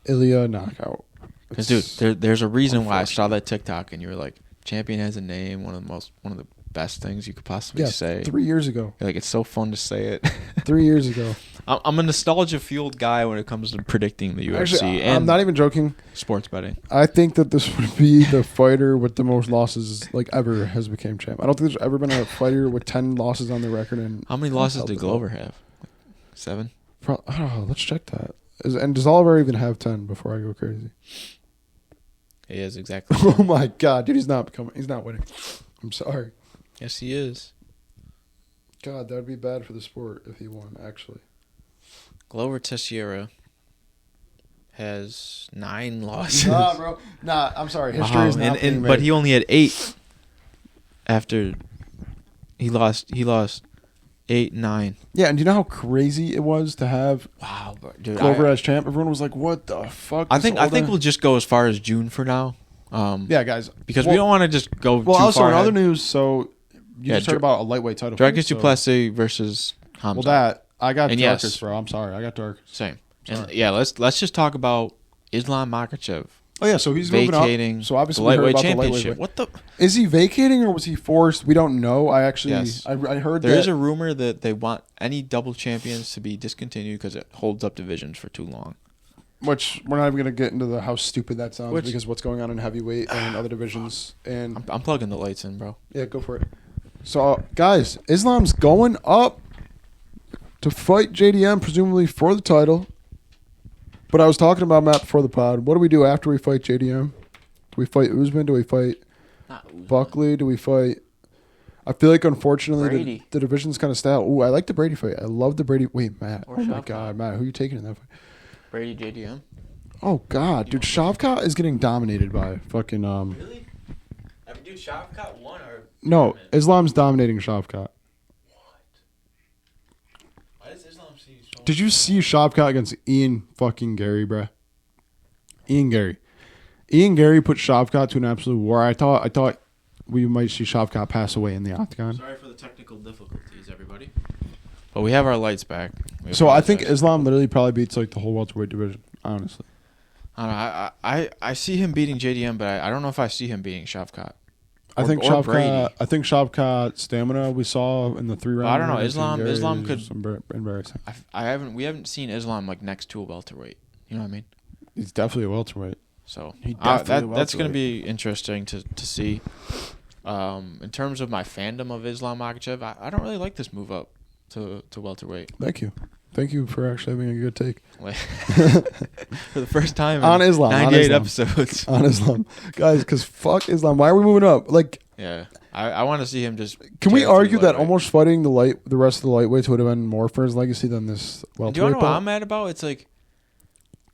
Ilya knockout. Because dude, there's a reason why I saw that TikTok and you were like, champion has a name, one of the best things you could possibly say. 3 years ago. Like, it's so fun to say it. 3 years ago. I'm a nostalgia-fueled guy when it comes to predicting the UFC. Actually, and I'm not even joking. Sports betting. I think that this would be the fighter with the most losses like ever has became champ. I don't think there's ever been a fighter with 10 losses on the record. And how many losses did Glover have? 7? I don't know. Let's check that. And does Oliver even have 10 before I go crazy? He is, exactly. Oh my God, dude, he's not winning. I'm sorry. Yes, he is. God, that would be bad for the sport if he won, actually. Glover Teixeira has 9 losses. Nah, bro. Nah, I'm sorry. History is not being made. But he only had 8 after he lost 8, 9. Yeah, and do you know how crazy it was to have Glover as champ? Everyone was like, "What the fuck?" I think we'll just go as far as June for now. Yeah, guys, because we don't want to just go. Well, too also far in other ahead. news, so you just heard about a lightweight title. Dricus du Plessis versus Hamza. Well, I got Dricus, bro. I'm sorry, I got Dricus. Same. And yeah, let's just talk about Islam Makhachev. Oh yeah, so he's vacating. Moving up. So obviously the lightweight we heard about championship. The lightweight. What the? Is he vacating or was he forced? We don't know. I actually, I heard there is a rumor that they want any double champions to be discontinued because it holds up divisions for too long. Which we're not even going to get into how stupid that sounds because what's going on in heavyweight and other divisions. And I'm plugging the lights in, bro. Yeah, go for it. So guys, Islam's going up to fight JDM, presumably for the title. But I was talking about Matt before the pod. What do we do after we fight JDM? Do we fight Usman? Do we fight Buckley? Do we fight? I feel like unfortunately the division's kind of stale. Ooh, I like the Brady fight. I love the Brady. Wait, Matt. Oh my God, Matt, who are you taking in that fight? Brady JDM. Oh God, dude, Shavkat is getting dominated by fucking Really? I mean, dude, Shavkat won or No, Islam's dominating Shavkat. why does Islam see so Did you see Shavkat against Ian fucking Gary, bruh? Ian Gary put Shavkat to an absolute war. I thought we might see Shavkat pass away in the octagon. Sorry for the technical difficulties, everybody. But we have our lights back. So I think Islam literally probably beats like the whole welterweight division, honestly. I don't know. I see him beating JDM, but I don't know if I see him beating Shavkat. I think Shavkat's stamina we saw in the 3 round. I don't know. Islam could embarrassing. We haven't seen Islam like next to a welterweight. You know what I mean? He's definitely a welterweight. So That's going to be interesting to see. In terms of my fandom of Islam Makhachev, I don't really like this move up to welterweight. Thank you for actually having a good take. For the first time on Islam. 98 episodes. On Islam. Guys, because fuck Islam. Why are we moving up? Like, yeah. I want to see him just... Can we argue that almost fighting the rest of the lightweights would have been more for his legacy than this welterweight? Do you want to know what I'm mad about? It's like,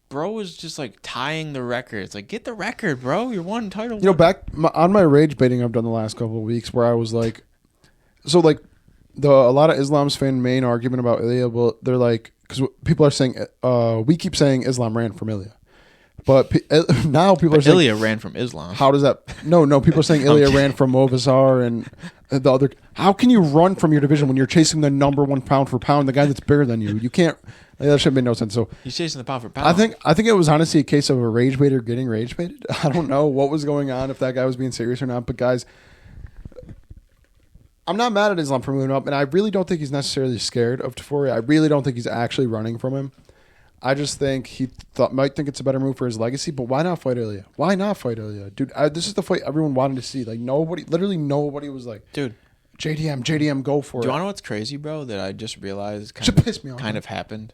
bro was just like tying the record. It's like, get the record, bro. You're one title. You know, back on my rage baiting I've done the last couple of weeks where I was like... So, like... a lot of Islam's fan main argument about Ilya, well, they're like, because people are saying, we keep saying Islam ran from Ilya, but now people are saying Ilya ran from Islam. How does that? No, people are saying Ilya ran from Movazar and the other. How can you run from your division when you're chasing the number 1 pound for pound, the guy that's bigger than you? You can't. That should make no sense. So he's chasing the pound for pound. I think it was honestly a case of a rage baiter getting rage baited. I don't know what was going on, if that guy was being serious or not, but guys. I'm not mad at Islam for moving up, and I really don't think he's necessarily scared of Topuria. I really don't think he's actually running from him. I just think he might think it's a better move for his legacy, but why not fight Ilya? Why not fight Ilya? Dude, this is the fight everyone wanted to see. Like, literally nobody was like, dude, JDM, go for it. Do you want to know what's crazy, bro, that I just realized kind of happened?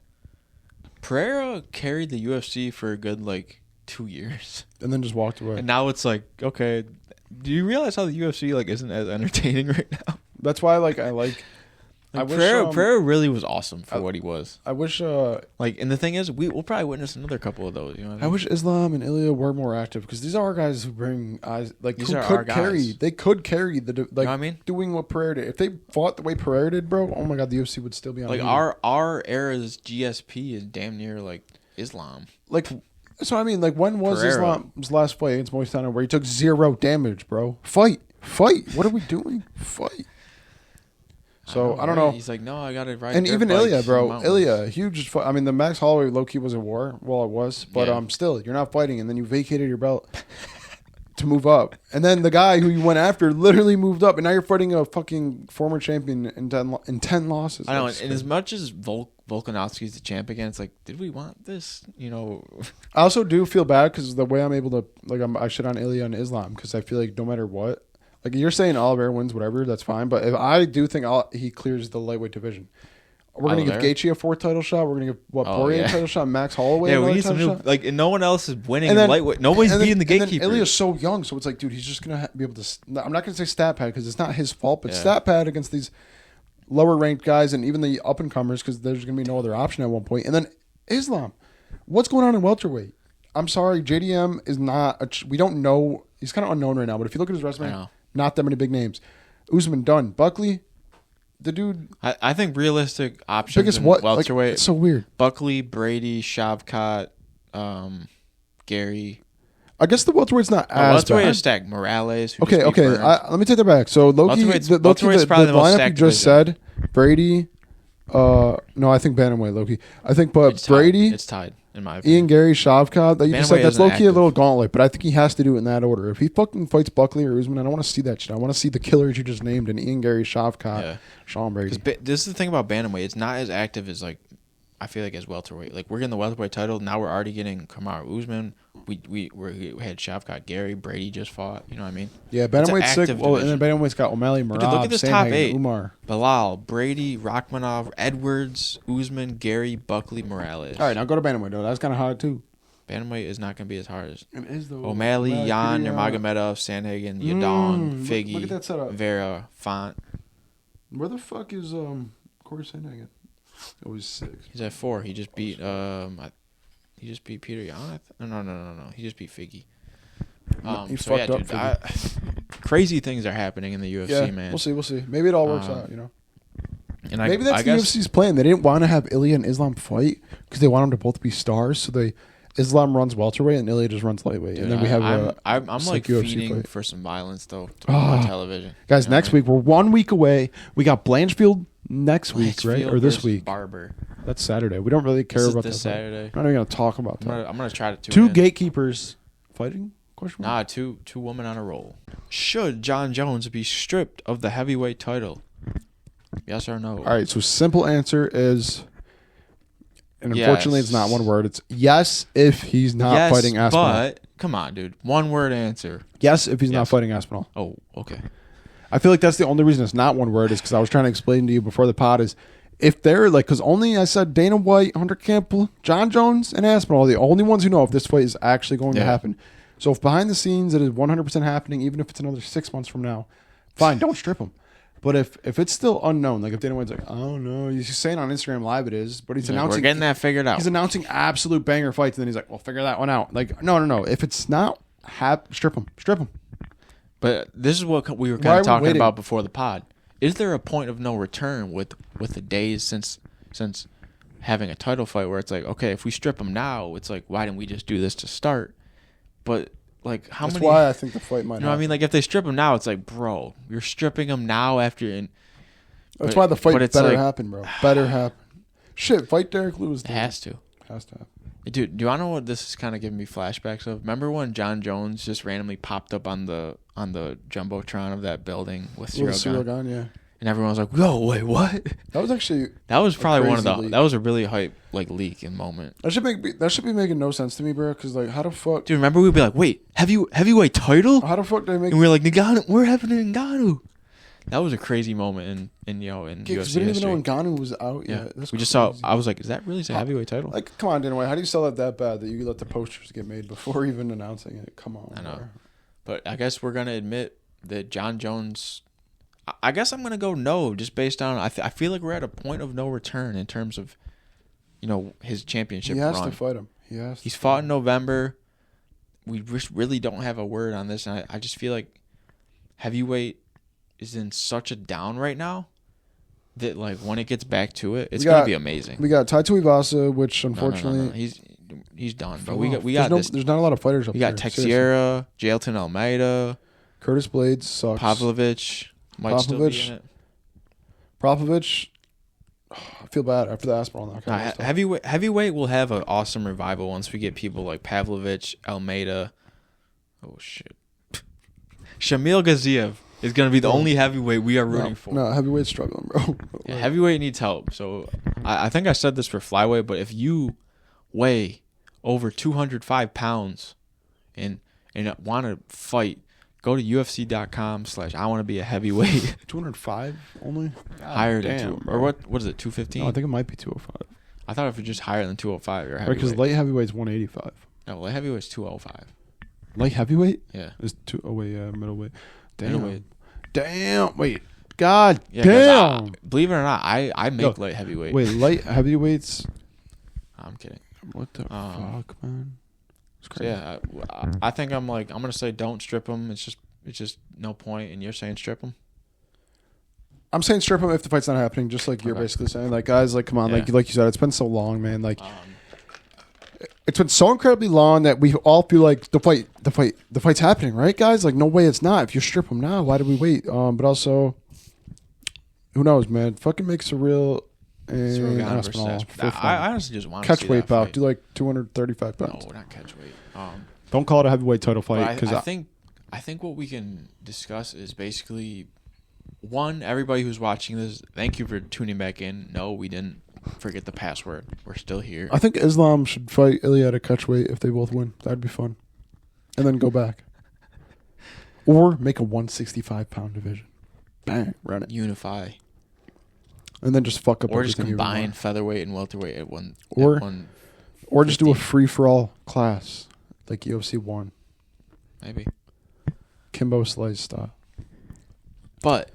Pereira carried the UFC for a good, 2 years. And then just walked away. And now it's like, okay, do you realize how the UFC, isn't as entertaining right now? That's why, I like... Pereira really was awesome for what he was. I wish... and the thing is, we'll probably witness another couple of those. You know what I mean? I wish Islam and Ilya were more active, because these are guys who bring eyes... These are our guys. They could carry the... you know what I mean? Doing what Pereira did. If they fought the way Pereira did, bro, oh my God, the UFC would still be on. Our era's GSP is damn near, Islam. So, I mean, when was Pereira. Islam's last fight against Moistana where he took 0 damage, bro? Fight. What are we doing? Fight. So, I don't know. He's like, no, I got to ride. And even Ilya, bro. Ilya, huge fight. I mean, the Max Holloway low-key was a war. Well, it was. But still, you're not fighting, and then you vacated your belt to move up. And then the guy who you went after literally moved up, and now you're fighting a fucking former champion in 10 losses. I know, and as much as Volkanovski's the champ again, it's like, did we want this? You know. I also do feel bad because the way I'm able to, I shit on Ilya and Islam, because I feel like no matter what, you're saying Oliveira wins, whatever, that's fine. But if I do think he clears the lightweight division, we're going to give Gaethje a 4th title shot. We're going to give Poirier a title shot, Max Holloway we another need some title new, shot. and no one else is winning in lightweight. Nobody's beating the gatekeeper. Ilya's so young, so it's like, dude, he's just going to be able to... I'm not going to say stat pad because it's not his fault, but stat pad against these lower ranked guys and even the up and comers, because there's going to be no other option at one point. And then Islam, what's going on in welterweight? I'm sorry, JDM is not. We don't know. He's kind of unknown right now. But if you look at his resume, not that many big names. Usman done. Buckley, the dude. I think realistic options. Biggest in what? welterweight. It's so weird. Buckley, Brady, Shavkat, Gary. I guess the welterweight's not as welterweight bad. is stacked. Morales. Okay. Let me take that back. So Loki, the lineup you just said, Brady. No, I think bantamweight Loki. I think, but it's Brady. It's tied in my opinion. Ian Gary, Shavkat. That you just said, that's Loki a little gauntlet, but I think he has to do it in that order. If he fucking fights Buckley or Usman, I don't want to see that shit. I want to see the killers you just named and Ian Gary, Shavkat, Sean Brady. This is the thing about bantamweight. It's not as active as I feel like as welterweight. We're getting the welterweight title. Now we're already getting Kamaru Usman. We had Shavkat, Gary, Brady just fought. You know what I mean? Yeah, bantamweight's sick. Well, and then bantamweight's got O'Malley, Merab, look at this top 8. Umar. Bilal, Brady, Rachmanov, Edwards, Usman, Gary, Buckley, Morales. All right, now go to bantamweight, though. That's kind of hard, too. Bantamweight is not going to be as hard as... It is, though. O'Malley, Jan, Nurmagomedov, Sandhagen, Yadong, Figgy, look at that setup. Vera, Font. Where the fuck is Corey Sandhagen? Oh, he's 6. He's at 4. He just beat... He just beat Peter Yan. No. He just beat Figgy. He fucked up. Dude, crazy things are happening in the UFC, man. We'll see. Maybe it all works out. And maybe that's the UFC's plan. They didn't want to have Ilya and Islam fight because they want them to both be stars. So Islam runs welterweight and Ilya just runs lightweight. Dude, and then we have I'm like UFC feeding fight. for some violence though on television. Guys, next week we're 1 week away. We got Blanchfield next week, right? Or this week? Barber. That's Saturday. We don't really care about this Saturday. We're not even gonna talk about that. I'm gonna try to two gatekeepers fighting. Nah, two women on a roll. Should John Jones be stripped of the heavyweight title? Yes or no? All right. So simple answer is, and unfortunately, it's not one word. It's yes if he's not fighting Aspinall. But come on, dude. One word answer. Yes if he's not fighting Aspinall. Oh, okay. I feel like that's the only reason it's not one word is because I was trying to explain to you before the pod is if they're like, because only I said Dana White, Hunter Campbell, John Jones, and Aspinall are the only ones who know if this fight is actually going to happen. So if behind the scenes it is 100% happening, even if it's another 6 months from now, fine, don't strip him. But if it's still unknown, like if Dana White's like, I don't know, he's saying on Instagram Live it is, but he's announcing. We're getting that figured out. He's announcing absolute banger fights, and then he's like, well, figure that one out. Like, no. If it's not, strip him. But this is what we were kind of talking about before the pod. Is there a point of no return with the days since having a title fight where it's like, okay, if we strip him now, it's like, why didn't we just do this to start? But like, That's why I think the fight might. You know what I mean? Like, if they strip him now, it's like, bro, you're stripping him now after. That's why the fight better happen, bro. Better happen. Shit, fight Derek Lewis. It has to happen. Dude, do I know what this is kind of giving me flashbacks of? Remember when John Jones just randomly popped up on the jumbotron of that building with Cyril Gane? Yeah. And everyone was like, "Yo, wait, what?" That was actually that was probably one of the leak. That was a really hype like leak and moment. That should be making no sense to me, bro. Because like, how the fuck? Dude, remember we'd be like, "Wait, heavyweight title?" How the fuck did they make? And we were like, "Ngannou, we're having an Ngannou." That was a crazy moment in UFC we didn't even know Ngannou was out yet. We just saw. I was like, "Is that really a heavyweight title?" Like, come on, Dana White. How do you sell it that bad that you let the posters get made before even announcing it? Come on. I know, but I guess we're gonna admit that John Jones. I guess I'm going to go no, just based on I feel like we're at a point of no return in terms of, his championship run. He has to fight him. He's fought in November. We just really don't have a word on this. And I just feel like heavyweight is in such a down right now that, like, when it gets back to it, it's going to be amazing. We got Tai Tuivasa, which unfortunately... No. He's done. But we got this. There's not a lot of fighters up there. We got Teixeira, Jailton Almeida. Curtis Blades sucks. Pavlovich. Might still be in it. Propovich, I feel bad after the Aspinall knockout. Heavyweight will have an awesome revival once we get people like Pavlovich, Almeida. Oh shit, Shamil Gaziev is going to be the only heavyweight we are rooting for. No, heavyweight's struggling, bro. Yeah, heavyweight needs help. So I think I said this for flyweight, but if you weigh over 205 pounds and want to fight, go to UFC.com/I want to be a heavyweight. 205 only? Higher than or what is it, 215? No, I think it might be 205. I thought if it's just higher than 205, you're a heavyweight. Right, because light heavyweight's 185. No, light heavyweight's 205. Light heavyweight? Yeah. Is middleweight. Damn. Middleweight. Damn. Wait. God yeah, damn. Believe it or not, I make light heavyweight. Wait, light heavyweights? I'm kidding. What the fuck, man? So yeah, I think I'm gonna say don't strip him. It's just no point. And you're saying strip him. I'm saying strip him if the fight's not happening. Just like you're basically saying, like guys, like come on, like you said, it's been so long, man. Like it's been so incredibly long that we all feel like the fight's happening, right, guys? Like no way it's not. If you strip him now, why did we wait? But also, who knows, man? Fucking make Surreal. And Aspinall. I honestly just want to catch weight bout. Do like 235 pounds. No, not catch weight. Don't call it a heavyweight title fight because I think what we can discuss is basically one. Everybody who's watching this, thank you for tuning back in. No, we didn't forget the password. We're still here. I think Islam should fight Ilya at a catch weight if they both win. That'd be fun, and then go back, or make a 165-pound division. Bang, run it. Unify. And then just fuck up or just everything. Combine featherweight and welterweight at one. Or just do a free-for-all class like UFC 1. Maybe. Kimbo Slice style. But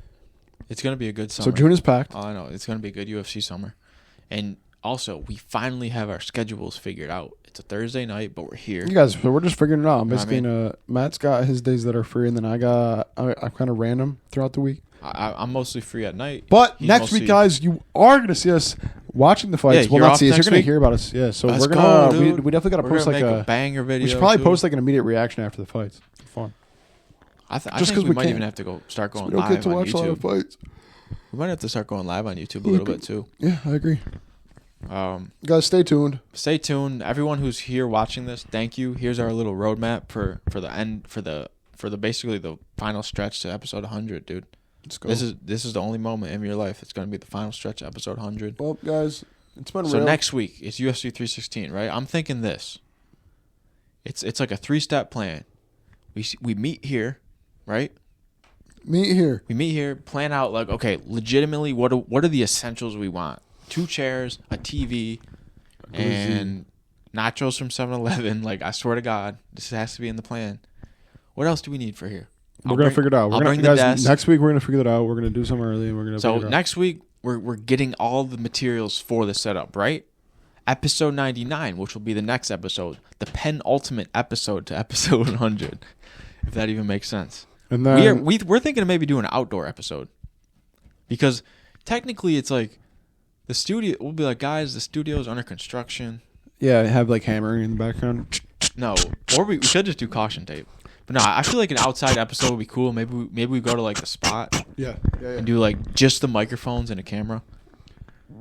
it's going to be a good summer. So June is packed. Oh, I know. It's going to be a good UFC summer. And Also, we finally have our schedules figured out. It's a Thursday night, but we're here. You guys, so we're just figuring it out. I'm You know what I basically, Matt's got his days that are free, and then I'm kind of random throughout the week. I'm mostly free at night. But He's next mostly- week, guys, you are going to see us watching the fights. Yeah, Well, you're not off see us. You're next going to week? hear about us. Yeah, so Let's we're going go, to, dude. we definitely got to We're post gonna like make a banger video. we should probably too. post like an immediate reaction after the fights. Fun. I just think 'cause we we might can. even have to start going We don't live get to on watch a lot of YouTube. fights. We might have to start going live on YouTube a little bit too. Yeah, I agree. Guys, stay tuned. Stay tuned. Everyone who's here watching this, thank you. Here's our little roadmap for the basically the final stretch to episode 100, dude. Let's go. This is the only moment in your life. It's gonna be the final stretch of episode 100. Well, guys, it's been So real. next week it's UFC 316, right? I'm thinking this. It's like a 3-step plan. We meet here, right? Meet here. We meet here, plan out like, okay, legitimately, what are the essentials we want? 2 chairs, a TV, and nachos from 7-Eleven. Like, I swear to God, this has to be in the plan. What else do we need for here? We're going to figure it out. I'll bring the desk. Next week, we're going to figure it out. We're going to do something early, and we're going to So next week, we're getting all the materials for the setup, right? Episode 99, which will be the next episode, the penultimate episode to episode 100, if that even makes sense. And then We're thinking of maybe doing an outdoor episode, because technically it's like the studio. We'll be like, guys, the studio's under construction. yeah, have like hammering in the background. No, or we should just do caution tape. But no, I feel like an outside episode would be cool. Maybe we go to like the spot Yeah. and do like just the microphones and a camera.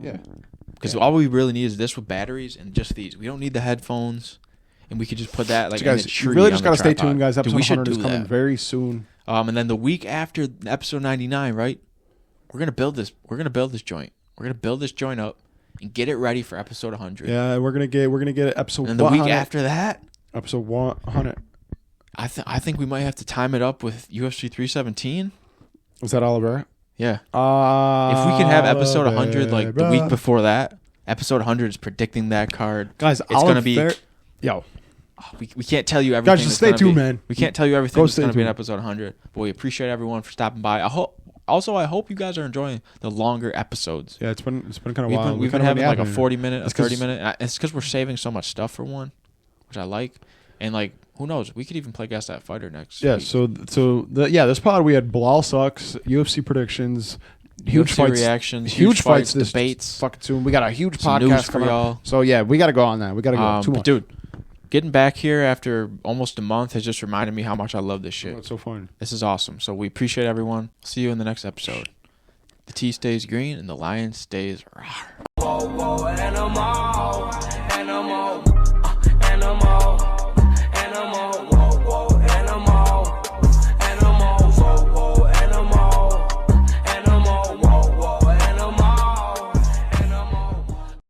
Yeah. Because all we really need is this with batteries and just these. We don't need the headphones, and we could just put that like So guys, in a you tree. really on just the got to stay tripod. tuned, guys. Dude, Episode we should 100 is do coming that. very soon. And then the week after episode 99, right? We're gonna build this. We're gonna build this joint. We're gonna build this joint up and get it ready for episode 100. Yeah, we're gonna get episode. And the 100. week after that, episode 100. I think we might have to time it up with UFC 317. Is that Oliver? Yeah. If we can have episode 100 like the week before that, episode 100 is predicting that card. Guys, it's gonna be. Yo, We can't tell you everything. guys, just that's stay gonna tuned, be. man. We can't tell you everything that's stay going to be in tuned. episode 100. But we appreciate everyone for stopping by. I hope you guys are enjoying the longer episodes. Yeah, it's been kind of wild. We've been having like a 40 40 minute, a 30 minute. It's because we're saving so much stuff for one, which I like. And like, who knows? We could even play Guess That Fighter next. Yeah, week. this pod we had Bilal sucks, UFC predictions, huge UFC fights, reactions, huge fights, this debates, fucking soon. We got a huge some podcast news for coming y'all. up. So yeah, we got to go on that. We got to go too but much. dude, getting back here after almost a month has just reminded me how much I love this shit. It's so fun. This is awesome. So we appreciate everyone. See you in the next episode. The tea stays green and the lion stays rawr. Whoa, whoa, animal.